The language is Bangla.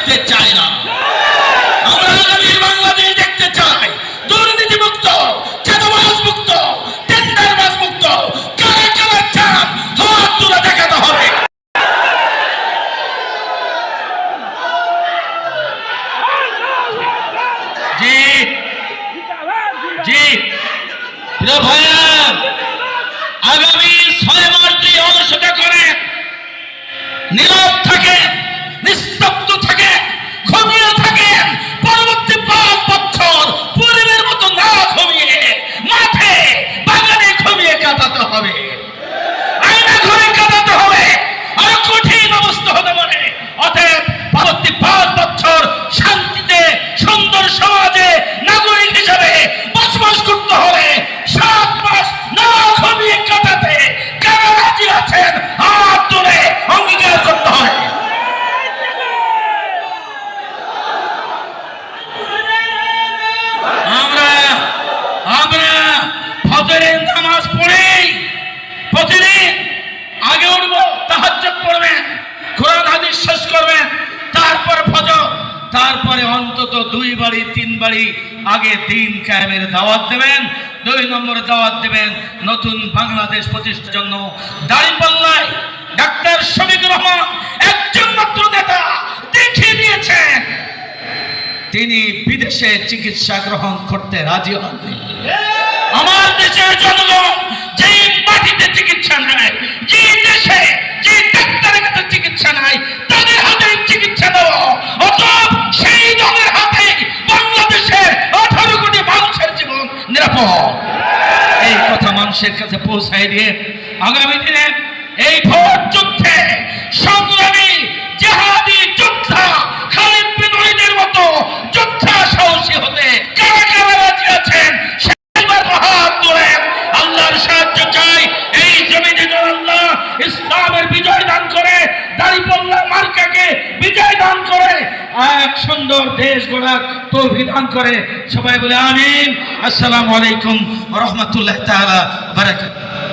দেখতে চাই না। আমরা আগামীর বাংলাদেশ দেখতে চাই দুর্নীতি মুক্ত, চাঁদাবাজ মুক্ত, টেন্ডারবাজ মুক্ত। কারা কারা চান হাত তুলে দেখাতে হবে। জি জি প্রিয় ভাইয়া, আগামী 6 মার্চ অনুষ্ঠিত করে নীরব থাকে, নিস্তব্ধ থাকে, ঘুমিয়ে থাকেন। পরবর্তী 5 বছর পূর্বের মতো না ঘুমিয়ে মাঠে বাগানে ঘুমিয়ে কাটাতে হবে, আয়না ঘরে কাটাতে হবে, আরো কঠিন অবস্থা হতে পারে। অতএব পরবর্তী 5 বছর শান্তিতে সুন্দর সমাজে নাগরিক হিসেবে বসবাস করতে হবে। 7 মাস না ঘুমিয়ে কাটাতে কারা রাজি আছেন হাত তুলে অঙ্গীকার করতে হবে। আমরা ফজরের নামাজ পড়েই প্রতিদিন আগে উঠবো, তাহাজ্জুদ পড়বেন, কোরআন হাদিস শেষ করবেন, তারপর ফজর, তারপরে অন্তত 2 বাড়ি 3 বাড়ি আগে দিন কায়েমের দাওয়াত দেবেন। 2 নম্বরে দাওয়াত দেবেন নতুন বাংলাদেশ প্রতিষ্ঠার জন্য। দাঁড়িপাল্লায় ডাক্তার শফিকুর রহমান একজন মাত্র নেতা দেখিয়ে দিয়েছেন তিনি বিদেশে চিকিৎসা গ্রহণ করতে রাজি হননি। আমার দেশের জনগণ যে মাটিতে চিকিৎসা নেয়, যে দেশে যে ডাক্তারের কাছে চিকিৎসা নেয়, তাদের হাতে চিকিৎসা দেওয়া। অতএব সেই দলের হাতে বাংলাদেশের 18 কোটি মানুষের জীবন নিরাপদ। এই কথা মানুষের কাছে পৌঁছায় দিয়ে আগামী দিনে এই ভোট যুদ্ধে সংগ্রামী জিহাদি যোদ্ধা খালিদ বিন ওয়ালিদের মতো যোদ্ধা সাহসী হতে কারা কারা রাজি আছেন সেবার হাত তোলেন। আল্লাহর সাহায্য চাই। এই জমিনে যেন আল্লাহ ইসলামের বিজয় দান করে, দাঁড়িপাল্লা মার্কাকে বিজয় দান করে, এক সুন্দর দেশ গড়ার তৌফিক দান করে। সবাই বলে আমিন। আসসালামু আলাইকুম ওয়া রাহমাতুল্লাহি তাআলা ওয়া বারাকাতুহু।